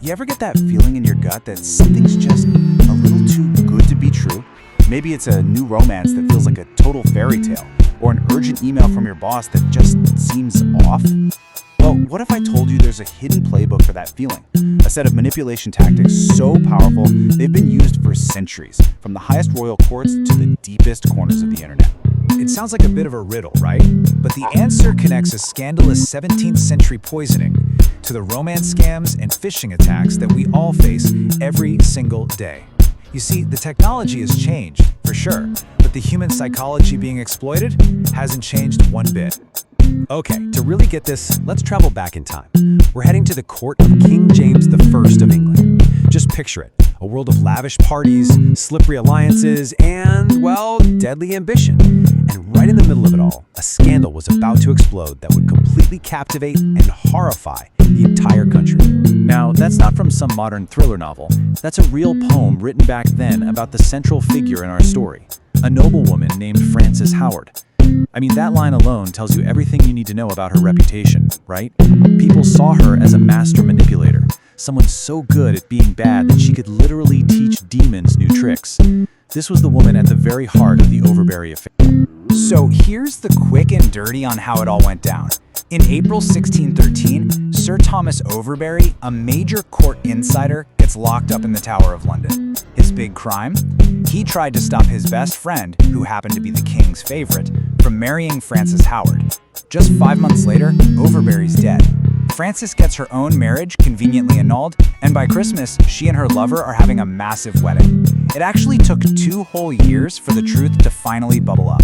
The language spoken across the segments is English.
You ever get that feeling in your gut that something's just a little too good to be true? Maybe it's a new romance that feels like a total fairy tale, or an urgent email from your boss that just seems off? Well, what if I told you there's a hidden playbook for that feeling? A set of manipulation tactics so powerful, they've been used for centuries, from the highest royal courts to the deepest corners of the internet. It sounds like a bit of a riddle, right? But the answer connects a scandalous 17th century poisoning to the romance scams and phishing attacks that we all face every single day. You see, the technology has changed, for sure, but the human psychology being exploited hasn't changed one bit. Okay, to really get this, let's travel back in time. We're heading to the court of King James I of England. Just picture it, a world of lavish parties, slippery alliances, and, well, deadly ambition. And right in the middle of it all, a scandal was about to explode that would completely captivate and horrify the entire country. Now, that's not from some modern thriller novel. That's a real poem written back then about the central figure in our story, a noblewoman named Frances Howard. I mean, that line alone tells you everything you need to know about her reputation, right? People saw her as a master manipulator, someone so good at being bad that she could literally teach demons new tricks. This was the woman at the very heart of the Overbury affair. So here's the quick and dirty on how it all went down. In April 1613, Sir Thomas Overbury, a major court insider, gets locked up in the Tower of London. His big crime? He tried to stop his best friend, who happened to be the king's favorite, from marrying Frances Howard. Just 5 months later, Overbury's dead. Frances gets her own marriage conveniently annulled, and by Christmas, she and her lover are having a massive wedding. It actually took 2 whole years for the truth to finally bubble up.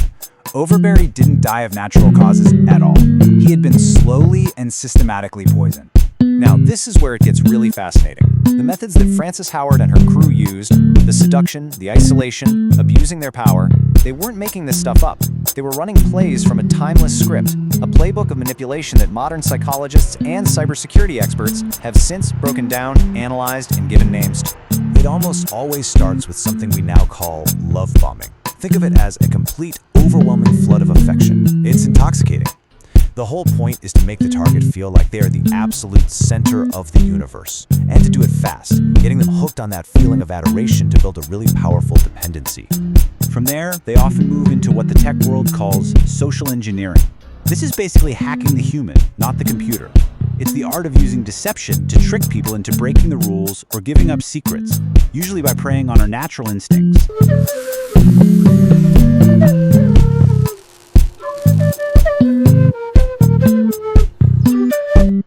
Overbury didn't die of natural causes at all. He had been slowly and systematically poisoned. Now, this is where it gets really fascinating. The methods that Frances Howard and her crew used, the seduction, the isolation, abusing their power, they weren't making this stuff up. They were running plays from a timeless script, a playbook of manipulation that modern psychologists and cybersecurity experts have since broken down, analyzed, and given names to. It almost always starts with something we now call love bombing. Think of it as a complete, overwhelming flood of affection. It's intoxicating. The whole point is to make the target feel like they are the absolute center of the universe, and to do it fast, getting them hooked on that feeling of adoration to build a really powerful dependency. From there, they often move into what the tech world calls social engineering. This is basically hacking the human, not the computer. It's the art of using deception to trick people into breaking the rules or giving up secrets, usually by preying on our natural instincts.